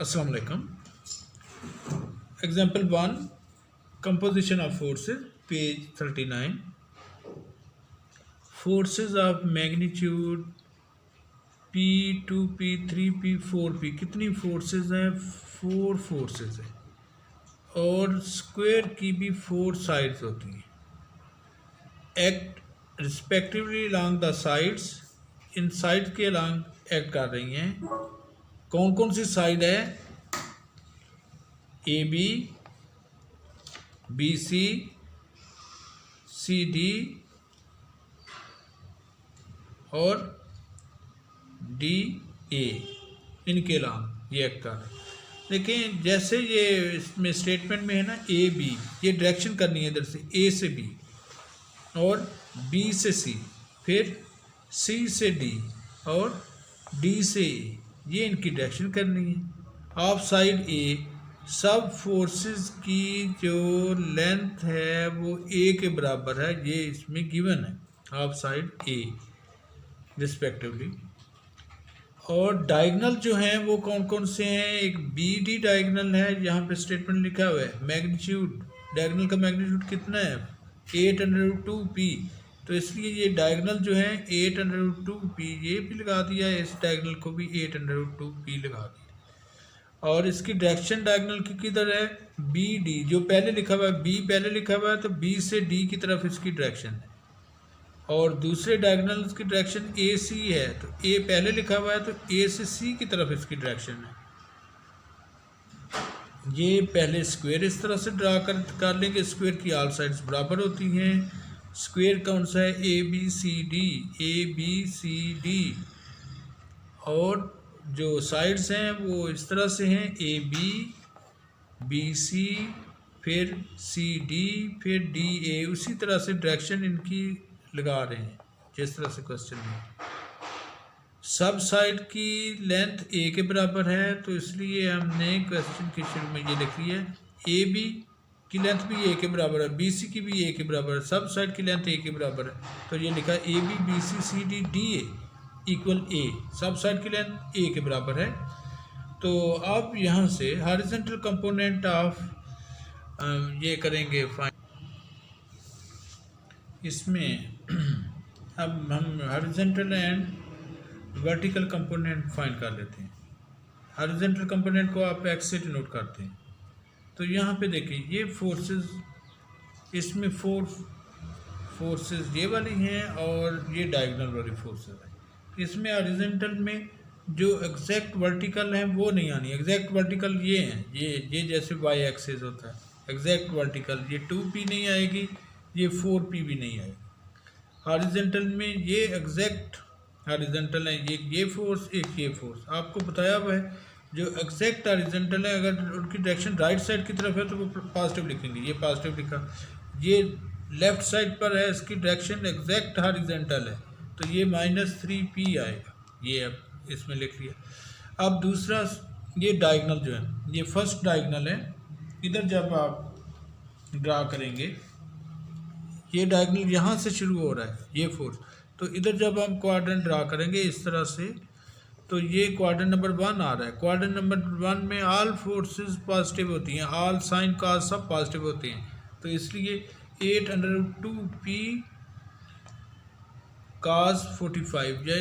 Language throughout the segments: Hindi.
Assalamu alaikum. Example 1, composition of forces, page 39. Forces of magnitude P2, P3, P4P कितनी फोर्सेस हैं? 4 फोर्सेस हैं और स्क्वायर की भी 4 साइड्स होती हैं. Act respectively along the sides, इन साइड के अलॉन्ग एक्ट कर रही हैं. कौन कौन सी साइड है? A B, B C, C d और डी ए, इनके अलॉन्ग ये एक्ट कर रहे हैं. लेकिन जैसे ये इसमें स्टेटमेंट में है ना, ए बी, ये डायरेक्शन करनी है इधर से ए से बी और बी से सी, फिर सी से डी और डी से ए, ये इनकी डायरेक्शन करनी है. ऑफ साइड ए सब फोर्सेस की जो लेंथ है वो ए के बराबर है, ये इसमें गिवन है. Of side A respectively. और डायगनल जो हैं वो कौन कौन से हैं? एक बी डी डायगनल है, यहाँ पे स्टेटमेंट लिखा हुआ है. मैग्नीट्यूड, डायगनल का मैग्नीट्यूड कितना है? 8√2p. तो इसलिए ये डायगनल जो है 8√2p, ये भी लगा दिया है, इस डायगनल को भी 8√2p लगा दिया. और इसकी डायरेक्शन डायगनल की किधर है? बी डी, जो पहले लिखा हुआ है, बी पहले लिखा हुआ है तो बी से डी की तरफ इसकी डायरेक्शन है. और दूसरे डायगनल की डायरेक्शन ए सी है, तो ए पहले लिखा हुआ है तो ए से सी की तरफ इसकी डायरेक्शन है. ये पहले स्क्वायर इस तरह से ड्रा कर लेंगे. स्क्वायर की ऑल साइड्स बराबर होती हैं. स्क्वायर कौन सा है? A b c d, a b c d. और जो साइड्स हैं वो इस तरह से हैं, ए बी, बी सी, फिर सी डी, फिर डी ए. उसी तरह से डायरेक्शन इनकी लगा रहे हैं जिस तरह से क्वेश्चन में. सब साइड की लेंथ ए के बराबर है, तो इसलिए हमने क्वेश्चन के शुरू में ये लिख लिया है. ए बी की लेंथ भी ए के बराबर है, बी सी की भी ए के बराबर है, सब साइड की लेंथ ए के बराबर है. तो ये लिखा A B B C C D D A equal A, सब साइड की लेंथ ए के बराबर है. तो अब यहाँ से हॉरिजॉन्टल कंपोनेंट ऑफ ये करेंगे फाइन. इसमें अब हम horizontal and vertical component find कर लेते हैं. हॉरिजॉन्टल कंपोनेंट को आप एक्स से डिनोट करते हैं. तो यहाँ पे देखिए ये फोर्सेस, इसमें 4 फोर्सेस ये वाली हैं और ये डायगोनल वाली फोर्सेस हैं. इसमें हॉरिजॉन्टल में जो एग्जैक्ट वर्टिकल हैं वो नहीं आनी. एग्जैक्ट वर्टिकल ये हैं, ये जैसे वाई एक्सिस होता है. एग्जैक्ट वर्टिकल ये 2p नहीं आएगी, ये 4p भी नहीं आएगी. हॉरिजॉन्टल में ये एग्जैक्ट हॉरिजॉन्टल है, ये फोर्स, एक ये फोर्स आपको बताया हुआ है. जो एग्जैक्ट हॉरिजॉन्टल है, अगर उनकी डायरेक्शन राइट साइड की तरफ है तो वो पॉजिटिव लिखेंगे. ये पॉजिटिव लिखा. ये लेफ्ट साइड पर है, इसकी डायरेक्शन एग्जैक्ट हॉरिजॉन्टल है, तो ये -3p आएगा. ये अब इसमें लिख लिया. अब दूसरा ये डायगोनल जो है, ये फर्स्ट डायगोनल है. इधर जब आप ड्रा करेंगे, ये डायगोनल यहाँ से शुरू हो रहा है ये फोर्स, तो इधर जब हम क्वाड्रेंट ड्रा करेंगे इस तरह से, तो ये क्वाड्रेंट नंबर 1 आ रहा है. क्वाड्रेंट नंबर 1 में ऑल फोर्सेस पॉजिटिव होती हैं, ऑल साइन कॉस सब पॉजिटिव होते हैं. तो इसलिए 8√2p cos 45, या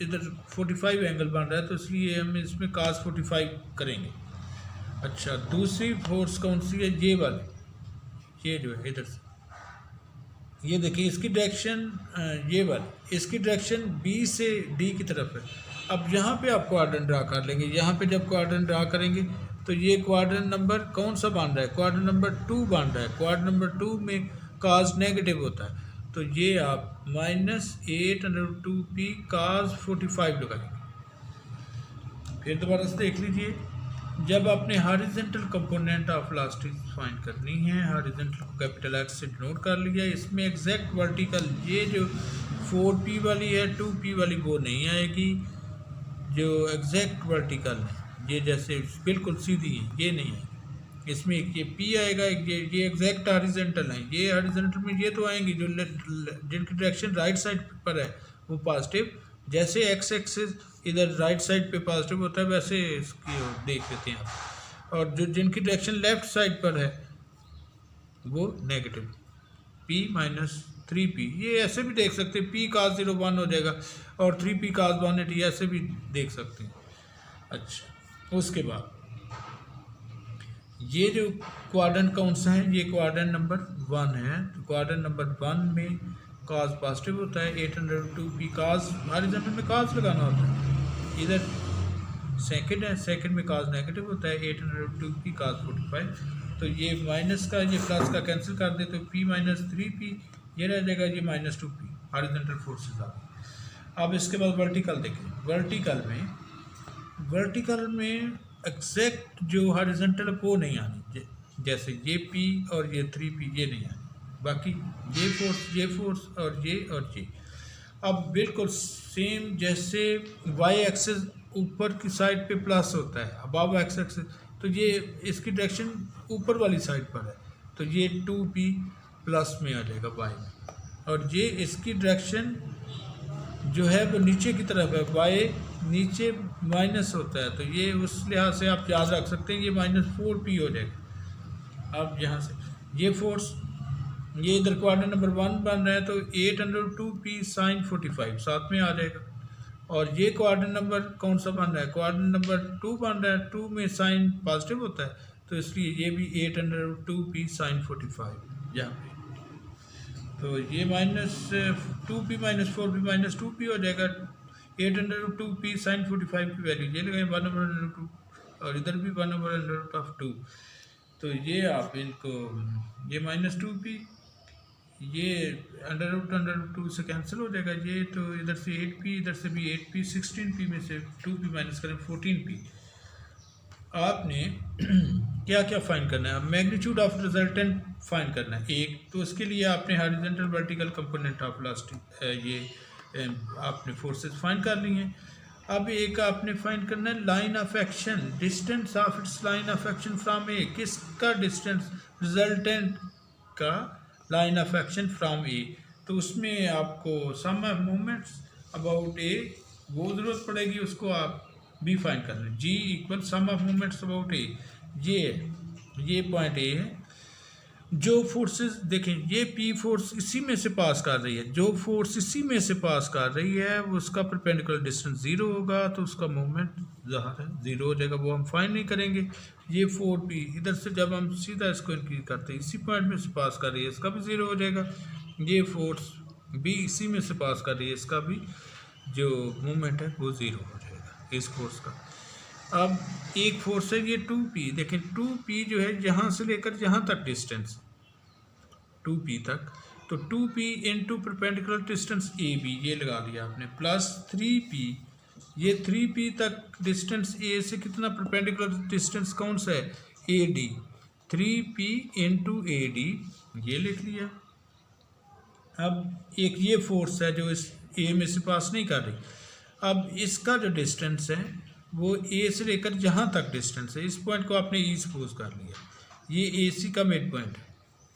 इधर 45 एंगल बन रहा है तो इसलिए हम इसमें cos 45 करेंगे. अच्छा, दूसरी फोर्स कौन सी है? ये वाली, ये जो है इधर से, ये देखिए इसकी डायरेक्शन ये वाली, इसकी डायरेक्शन बी से डी की तरफ है. अब यहाँ पे आप क्वाड्रेंट ड्रा कर लेंगे. यहाँ पे जब क्वाड्रेंट ड्रा करेंगे तो ये क्वाड्रेंट नंबर कौन सा बन रहा है? क्वाड्रेंट नंबर 2 बन रहा है. क्वाड्रेंट नंबर 2 में cos नेगेटिव होता है, तो ये आप -8√2p cos 45 लगाएंगे. फिर दोबारा से देख लीजिए, जब आपने horizontal component of velocity find करनी है, हॉरिजॉन्टल को कैपिटल एक्स से डिनोट कर लिया. इसमें एग्जैक्ट वर्टिकल ये जो 4p वाली है, 2p वाली वो नहीं आएगी. जो एग्जैक्ट वर्टिकल है, ये जैसे बिल्कुल सीधी है, ये नहीं आएगी. इसमें एक ये p आएगा, ये एग्जैक्ट हॉरिजॉन्टल है. ये हॉरिजॉन्टल में ये तो आएंगी जो जिनकी डायरेक्शन राइट साइड पर है वो पॉजिटिव. जैसे एक्स एक्सिस इधर राइट साइड पे पॉजिटिव होता है, वैसे इसकी देख लेते हैं आप। और जो जिनकी डायरेक्शन लेफ्ट साइड पर है वो नेगेटिव, p माइनस 3p, ये ऐसे भी देख सकते हैं, p cos 0 1 हो जाएगा और 3p cos 180 ऐसे भी देख सकते हैं। अच्छा, उसके बाद ये जो क्वाड्रेंट कौन सा है, ये क्वाड्रेंट नंबर 1 है। तो क्वाड्रेंट नंबर 1 में cos पॉजिटिव होता है, 802p cos, हॉरिजॉन्टल में cos लगाना होता है। इधर सेकंड है, सेकंड में cos नेगेटिव होता है, 802p cos 45। तो ये माइनस का ये प्लस का कैंसिल कर दे तो p माइनस 3p, ये रह जाएगा ये माइनस 2p, हॉरिजॉन्टल फोर्सेस आ गई। अब इसके बाद वर्टिकल देखें। वर्टिकल में एग्जैक्ट जो हॉरिजॉन्टल वो नहीं आनी, जैसे ये p और ये 3p ये नहीं आनी, बाकी ये फोर्स और ये। अब बिल्कुल सेम जैसे y एक्सिस ऊपर की साइड पे प्लस होता है, अबव एक्स एक्सिस, तो ये इसकी डायरेक्शन ऊपर वाली साइड पर है, तो ये 2p प्लस में आ जाएगा y में, और ये इसकी डायरेक्शन जो है वो नीचे की तरफ है, y नीचे माइनस होता है, तो ये उस लिहाज से आप याद रख सकते हैं, ये माइनस 4p हो जाएगा। अब यहाँ से ये फोर्स, ये इधर क्वाड्रेंट नंबर 1 बन रहा है, तो 802p sin 45 साथ में आ जाएगा। और ये क्वाड्रेंट नंबर कौन सा बन रहा है, क्वाड्रेंट नंबर 2 बन रहा है, 2 में साइन पॉजिटिव होता है, तो इसलिए ये भी 802p sin 45 यहाँ पे। तो ये minus 2p minus 4p minus 2p हो जाएगा। 802p sin 45 की वैल्यू ये लगाए 1/2, और इधर भी 1/2। तो ये आप इनको, ये माइनस 2p, ये √2 से कैंसिल हो जाएगा, ये तो इधर से 8p, इधर से भी 8p, 16p में से 2p माइनस करें 14p। आपने क्या क्या फाइंड करना है, मैग्नीट्यूड ऑफ रिजल्टेंट फाइंड करना है एक, तो उसके लिए आपने horizontal vertical component of elastic ये आपने फोर्सेस फाइंड कर ली हैं। अब एक आपने फाइंड करना है line of action, distance of its line of action from A, किसका डिस्टेंस, रिजल्टेंट का line of action from A. तो उसमें आपको sum of movements about A वो ज़रूरत पड़ेगी, उसको आप भी फाइंड कर लें। G equal sum of movements about A, ये पॉइंट ए है। जो फोर्सेस देखें, ये पी फोर्स इसी में से पास कर रही है, जो फोर्स इसी में से पास कर रही है वो उसका परपेंडिकुलर डिस्टेंस 0 होगा, तो उसका मूवमेंट ज़ाहिर है 0 हो जाएगा, वो हम फाइंड नहीं करेंगे। ये 4p इधर से जब हम सीधा इसको इंक्रीज करते हैं, इसी पॉइंट में से पास कर रही है, इसका भी 0 हो जाएगा। ये फोर्स भी इसी में से पास कर रही है, इसका भी जो मूवमेंट है वो 0 हो जाएगा इस फोर्स का। अब एक फोर्स है ये 2p, देखें 2p जो है यहाँ से लेकर यहाँ तक डिस्टेंस 2p तक, तो 2p into perpendicular distance a b, ये लगा दिया आपने, प्लस 3p, ये 3p तक डिस्टेंस ए से कितना परपेंडिकुलर डिस्टेंस कौन सा है, A D, 3p into A D, ये लिख लिया। अब एक ये फोर्स है जो इस ए में से पास नहीं कर रही, अब इसका जो डिस्टेंस है वो ए से लेकर जहाँ तक डिस्टेंस है, इस पॉइंट को आपने ई सपोज कर लिया, ये ए सी का मिड पॉइंट है,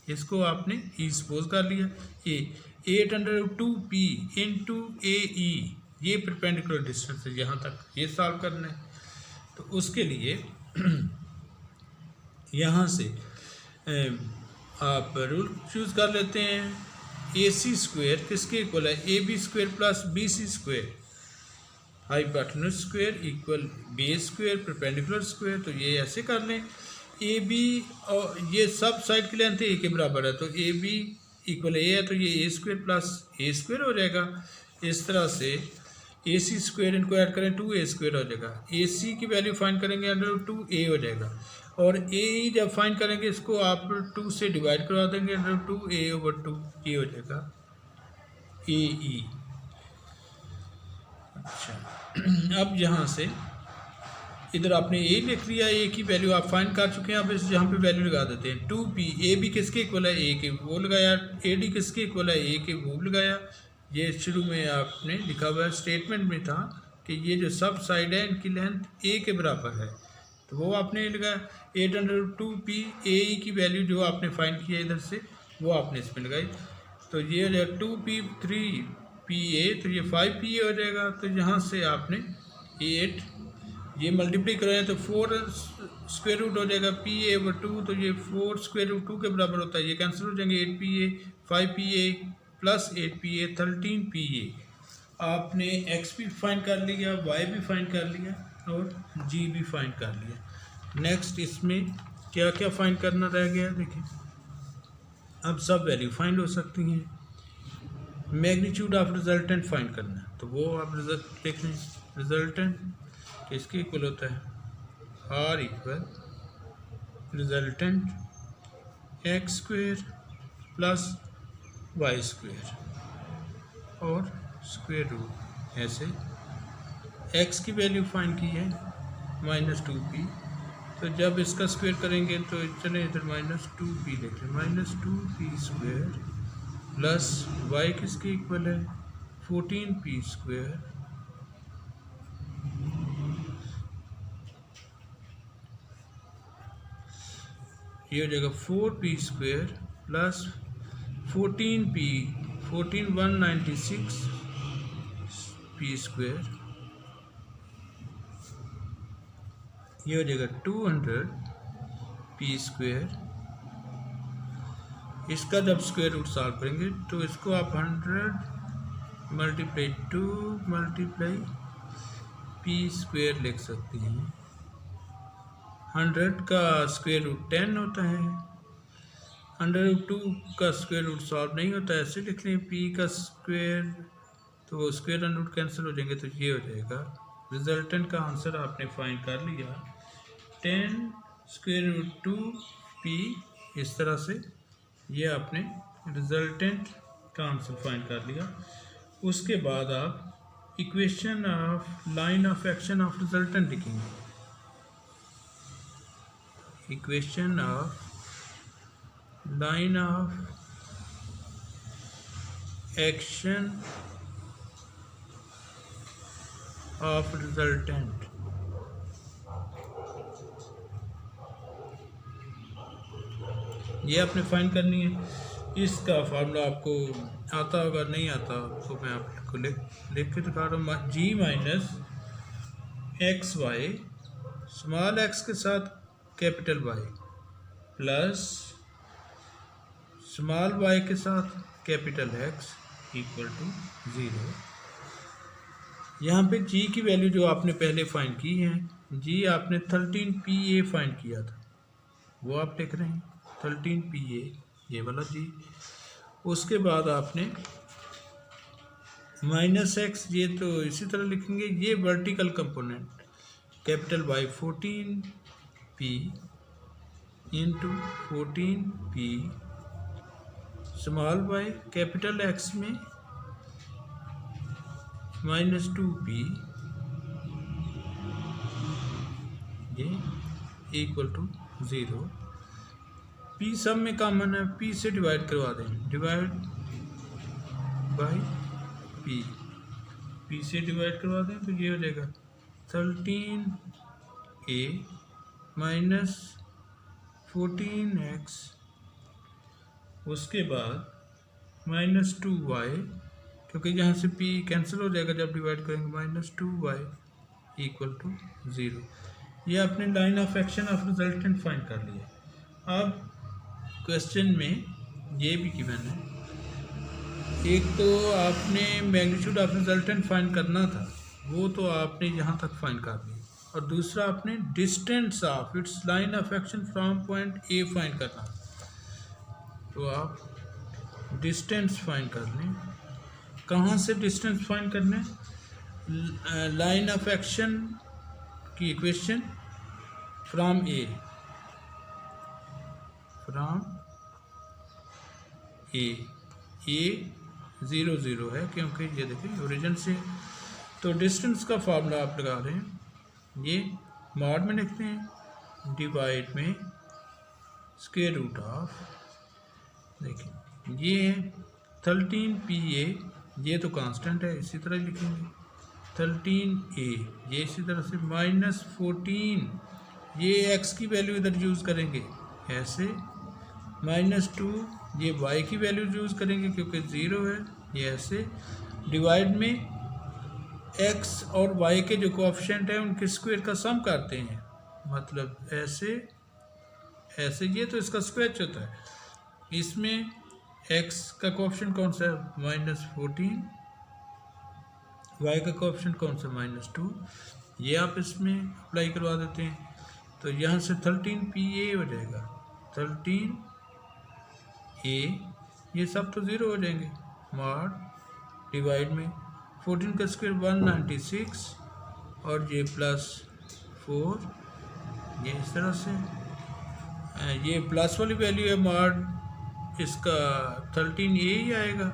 इसको आपने ई सपोज कर लिया। ए 802p इंटू ए ई, ये परपेंडिकुलर डिस्टेंस है यहाँ तक, ये सॉल्व करना है। तो उसके लिए यहाँ से आप रूल चूज़ कर लेते हैं, AC स्क्वायर किसके इक्वल है, AB square plus BC square, hypotenuse square equal base square perpendicular square. तो ये ऐसे कर लें, ए बी और ये सब साइड की लेंथ ए के बराबर है, तो ए बी इक्वल ए है, तो ये ए स्क्वायर प्लस ए स्क्वायर हो जाएगा। इस तरह से ए सी स्क्वायर इनको ऐड करें 2a स्क्वायर हो जाएगा, ए सी की वैल्यू फाइंड करेंगे √2a हो जाएगा, और ए ई जब फाइंड करेंगे इसको आप 2 से डिवाइड करवा देंगे, √2a/2 ये हो जाएगा ए ई। अच्छा, अब यहाँ से इधर आपने ए लिख लिया, ए की वैल्यू आप फाइंड कर चुके हैं, अब इस यहाँ पे वैल्यू लगा देते हैं। 2p, ए बी किसके इक्वल है, ए के वो लगाया, ए डी किसके इक्वल है, ए के वो लगाया। ये शुरू में आपने लिखा हुआ है, स्टेटमेंट में था कि ये जो सब साइड है इनकी लेंथ ए के बराबर है, तो वो आपने लगाया। 802p ए ई की वैल्यू जो आपने फाइंड किया इधर से वो आपने इसमें लगाई, तो ये हो जाएगा 2p 3pa, तो ये 5pa हो जाएगा। तो यहाँ से आपने 8, ये मल्टीप्लाई करें तो 4 स्क्वायर रूट हो जाएगा PA/2, तो ये 4 स्क्वायर रूट 2 के बराबर होता है, ये कैंसिल हो जाएंगे। 8PA 5PA plus 8PA 13PA। आपने x भी फाइंड कर लिया, y भी फाइंड कर लिया और g भी फाइंड कर लिया। नेक्स्ट इसमें क्या क्या फाइंड करना रह गया देखिए। अब सब वैल्यू फाइंड हो सकती हैं। मैग्नीट्यूड ऑफ रिजल्टेंट फाइंड करना है, तो वो आप रिजल्ट देख लें। रिजल्टेंट किसके इक्वल होता है? R equal resultant x square plus y square और स्क्वेयर रूट। ऐसे x की वैल्यू फाइंड की है -2p, तो जब इसका स्क्वायर करेंगे तो चले इधर -2p लिख लें। -2p स्क्वेयर प्लस y किसके इक्वल है? 14p स्क्वेयर ये हो जाएगा 4p square plus 14p 196 p square, ये हो जाएगा 200 p स्क्वेयर। इसका जब स्क्वायर रूट सॉल्व करेंगे तो इसको आप 100 मल्टीप्लाई 2 मल्टीप्लाई p स्क्वेयर लिख सकते हैं। 100 का स्क्वायर रूट 10 होता है। 100/2 का स्क्वायर रूट सॉल्व नहीं होता है, ऐसे लिख लें। p का स्क्वायर तो वो स्क्वायर एंड रूट कैंसिल हो जाएंगे, तो ये हो जाएगा। रिजल्टेंट का आंसर आपने फाइंड कर लिया 10 स्क्वायर रूट 2p। इस तरह से ये आपने रिजल्टेंट का आंसर फाइंड कर लिया। उसके बाद आप equation of line of action of resultant लिखेंगे। Equation of line of action of resultant. ये आपने फाइंड करनी है। इसका फार्मूला आपको आता होगा, नहीं आता तो मैं आपको लिख के दिखा रहा हूँ। g minus x y, small x के साथ capital Y plus small y के साथ कैपिटल X इक्वल टू 0। यहाँ पे g की वैल्यू जो आपने पहले फाइंड की है, g आपने 13PA फाइंड किया था, वो आप लिख रहे हैं 13PA, ये वाला g। उसके बाद आपने -x, ये तो इसी तरह लिखेंगे। ये vertical component capital Y 14p into 14p, small y capital X में -2p, ये इक्वल टू 0। p सब में कॉमन है, p से डिवाइड करवा दें, डिवाइड बाई p से डिवाइड करवा दें तो ये हो जाएगा 13a माइनस 14x, उसके बाद -2y, क्योंकि यहाँ से p कैंसिल हो जाएगा जब डिवाइड करेंगे, -2y इक्वल टू 0। ये आपने line of action of resultant find कर लिया। अब क्वेश्चन में ये भी गिवन है, एक तो आपने मैग्नीट्यूड ऑफ रिजल्टेंट फाइंड करना था, वो तो आपने यहाँ तक फाइंड कर लिया, और दूसरा आपने distance of its line of action from point A find करना। तो आप डिस्टेंस फाइंड कर लें। कहाँ से डिस्टेंस फाइंड करना है? लाइन ऑफ एक्शन की इक्वेशन फ्रॉम ए, फ्रॉम ए 0 0 है, क्योंकि ये देखिए ओरिजिन से। तो डिस्टेंस का फार्मूला आप लगा रहे हैं, ये मॉड में लिखते हैं, डिवाइड में स्क्वायर रूट ऑफ, देखिए ये 13PA, ये तो कांस्टेंट है, इसी तरह लिखेंगे 13A, ये इसी तरह से -14, ये x की वैल्यू इधर यूज़ करेंगे ऐसे, -2 ये y की वैल्यू यूज़ करेंगे क्योंकि 0 है, ये ऐसे, डिवाइड में एक्स और वाई के जो कोएफिशिएंट है उनके स्क्वायर का सम करते हैं, मतलब ऐसे ऐसे, ये तो इसका स्क्वेच होता है। इसमें एक्स का कोएफिशिएंट कौन सा है -14, वाई का कोएफिशिएंट कौन सा -2, ये आप इसमें अप्लाई करवा देते हैं। तो यहाँ से 13PA हो जाएगा, 13A, ये सब तो ज़ीरो हो जाएंगे, मॉड डिवाइड में 14 का स्क्वायर 196 और ये +4, ये इस तरह से ये प्लस वाली वैल्यू है, मॉड इसका 13A ही आएगा,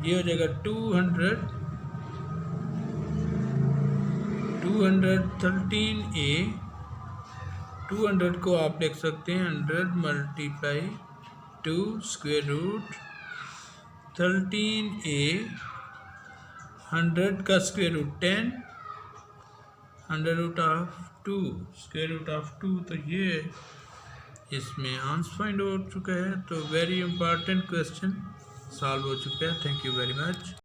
ये हो जाएगा 213A। 200 को आप लिख सकते हैं 100 × 2 स्क्वायर रूट 13A, 100 का square root 10, 100√2 square root of 2। तो ये इसमें आंसर फाइंड हो चुका है। तो वेरी इंपॉर्टेंट क्वेश्चन सॉल्व हो चुका है। Thank you very much.